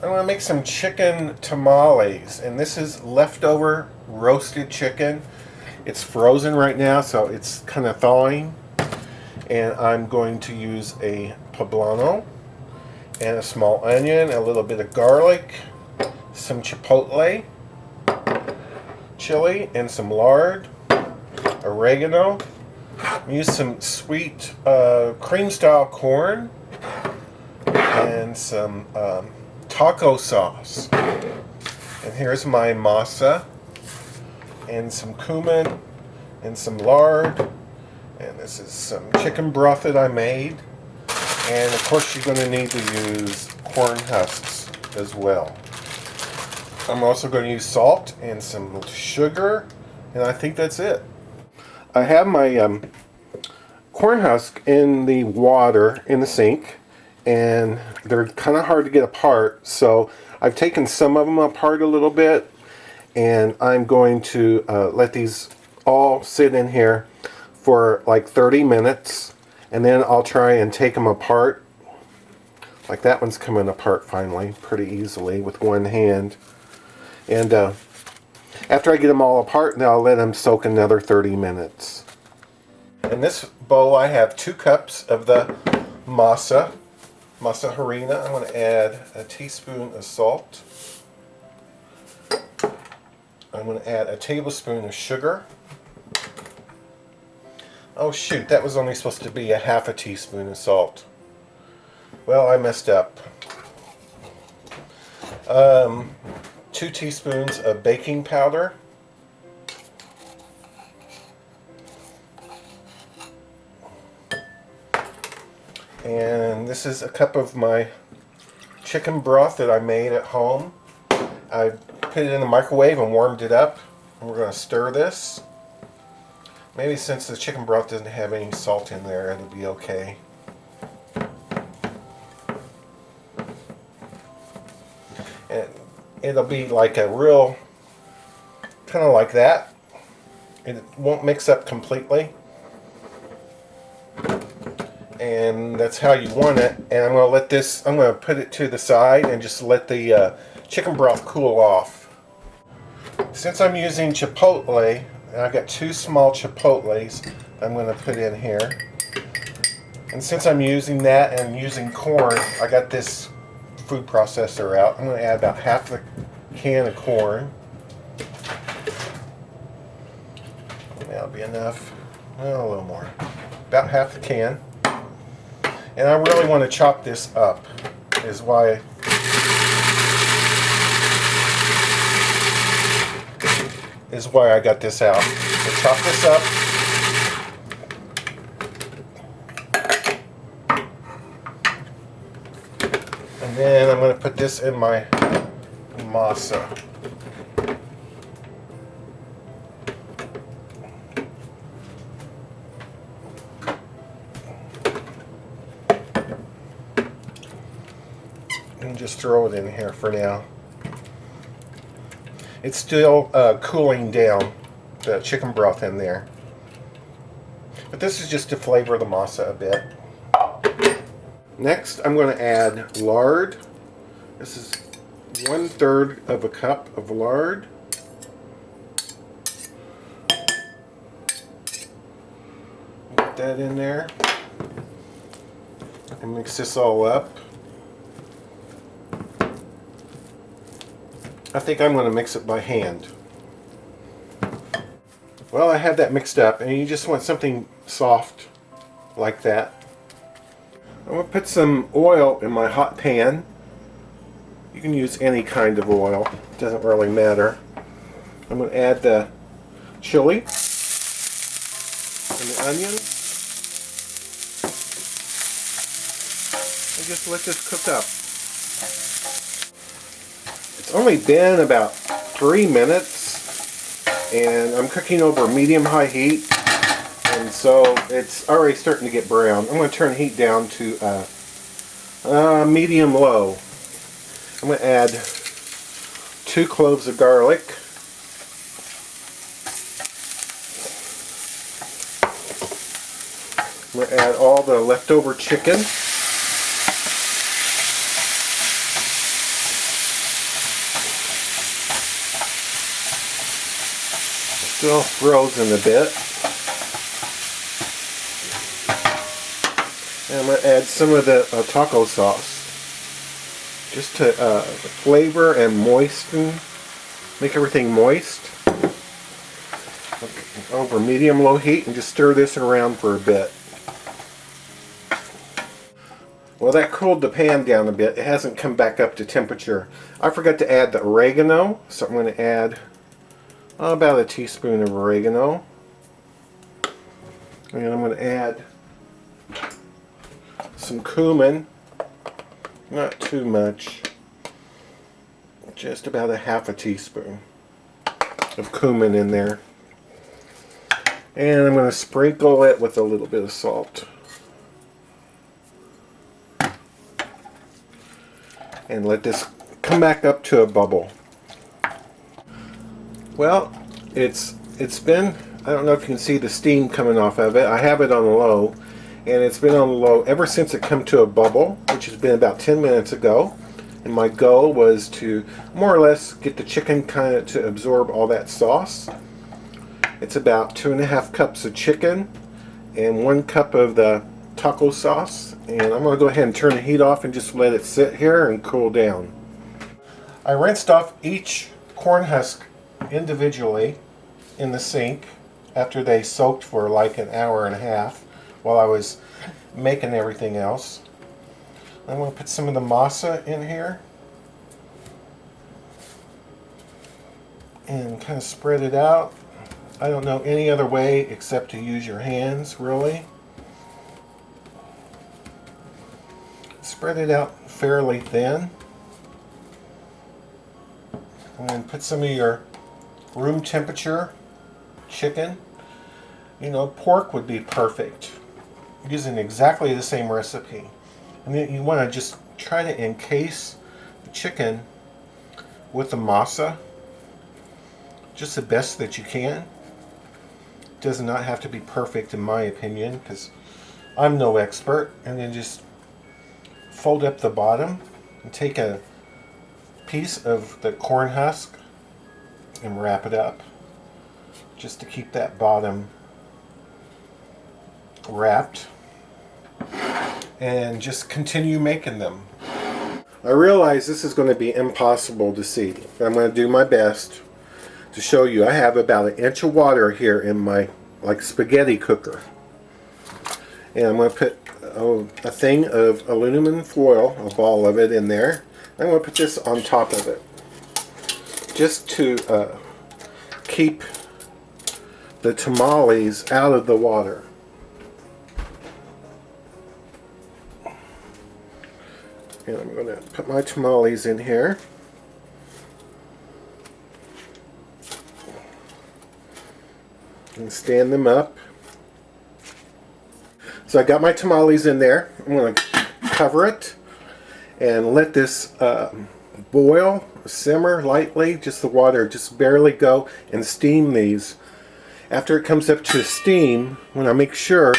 I'm going to make some chicken tamales, and this is leftover roasted chicken. It's frozen right now, so it's kind of thawing. And I'm going to use a poblano and a small onion, a little bit of garlic, some chipotle, chili, and some lard, oregano. Use some sweet cream-style corn and some taco sauce. And here's my masa and some cumin and some lard. And this is some chicken broth that I made. And of course you're going to need to use corn husks as well. I'm also going to use salt and some sugar, and I think that's it. I have my corn husk in the water in the sink, and they're kind of hard to get apart, so I've taken some of them apart a little bit, and I'm going to let these all sit in here for like 30 minutes, and then I'll try and take them apart. Like that one's coming apart finally pretty easily with one hand. And after I get them all apart, now I'll let them soak another 30 minutes. In this bowl I have 2 cups of the masa harina. I'm going to add a teaspoon of salt. I'm going to add a tablespoon of sugar. Oh shoot, that was only supposed to be a half a teaspoon of salt. Well, I messed up. 2 teaspoons of baking powder. And this is a cup of my chicken broth that I made at home. I put it in the microwave and warmed it up. And we're going to stir this. Maybe since the chicken broth doesn't have any salt in there, it'll be okay. And it'll be like a real, kind of like that. It won't mix up completely. And that's how you want it. And I'm going to put it to the side and just let the chicken broth cool off. Since I'm using chipotle, I've got 2 small chipotles I'm going to put in here. And since I'm using that and using corn, I got this food processor out. I'm going to add about half the can of corn. That'll be enough. Well, a little more. About half the can. And I really want to chop this up, is why I got this out. So chop this up. And then I'm going to put this in my masa. And just throw it in here for now. It's still cooling down, the chicken broth in there. But this is just to flavor the masa a bit. Next, I'm going to add lard. This is 1/3 of a cup of lard. Put that in there. And mix this all up. I think I'm going to mix it by hand. Well, I have that mixed up, and you just want something soft like that. I'm going to put some oil in my hot pan. You can use any kind of oil, it doesn't really matter. I'm going to add the chili and the onion. And just let this cook up. It's only been about 3 minutes, and I'm cooking over medium-high heat, and so it's already starting to get brown. I'm going to turn the heat down to medium-low. I'm going to add 2 cloves of garlic. I'm going to add all the leftover chicken. Still frozen a bit. And I'm going to add some of the taco sauce just to flavor and moisten, make everything moist. Over medium-low heat, and just stir this around for a bit. Well, that cooled the pan down a bit. It hasn't come back up to temperature. I forgot to add the oregano, so I'm going to add about a teaspoon of oregano. And I'm going to add some cumin. Not too much. Just about a half a teaspoon of cumin in there. And I'm going to sprinkle it with a little bit of salt. And let this come back up to a bubble. Well, it's been, I don't know if you can see the steam coming off of it. I have it on low, and it's been on low ever since it come to a bubble, which has been about 10 minutes ago. And my goal was to more or less get the chicken kind of to absorb all that sauce. It's about 2.5 cups of chicken and 1 cup of the taco sauce. And I'm going to go ahead and turn the heat off and just let it sit here and cool down. I rinsed off each corn husk individually in the sink after they soaked for like an hour and a half while I was making everything else. I'm going to put some of the masa in here and kind of spread it out. I don't know any other way except to use your hands, really. Spread it out fairly thin. And then put some of your room temperature chicken. You know, pork would be perfect. Using exactly the same recipe. And then you want to just try to encase the chicken with the masa. Just the best that you can. Does not have to be perfect in my opinion, because I'm no expert. And then just fold up the bottom and take a piece of the corn husk and wrap it up just to keep that bottom wrapped, and just continue making them. I realize this is going to be impossible to see, but I'm going to do my best to show you. I have about 1 inch of water here in my spaghetti cooker, and I'm going to put a thing of aluminum foil, a ball of it in there. I'm going to put this on top of it just to keep the tamales out of the water. And I'm going to put my tamales in here. And stand them up. So I got my tamales in there. I'm going to cover it and let this boil, simmer lightly, just the water just barely go, and steam these. After it comes up to steam, when I make sure,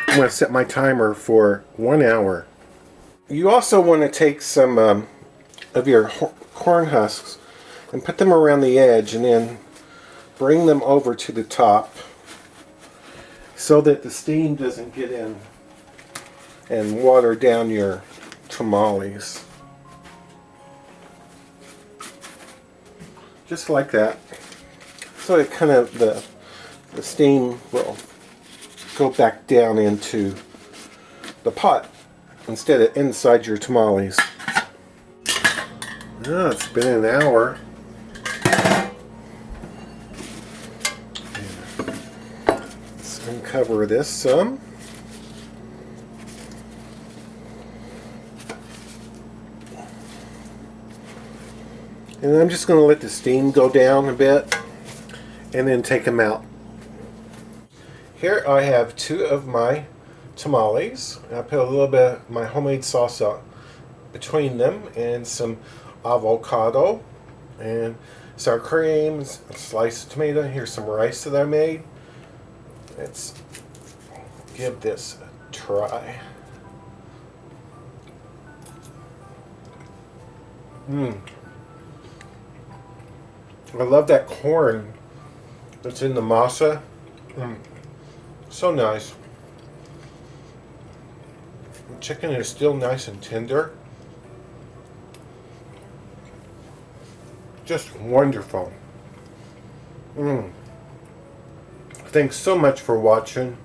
I'm going to set my timer for 1 hour. You also want to take some of your corn husks and put them around the edge, and then bring them over to the top so that the steam doesn't get in and water down your tamales. Just like that. So it kind of, the steam will go back down into the pot instead of inside your tamales. Oh, it's been an hour. Let's uncover this some. And I'm just going to let the steam go down a bit and then take them out. Here I have 2 of my tamales. I put a little bit of my homemade salsa between them and some avocado and sour cream, a slice of tomato. Here's some rice that I made. Let's give this a try. I love that corn that's in the masa. So nice. The chicken is still nice and tender. Just wonderful. Thanks so much for watching.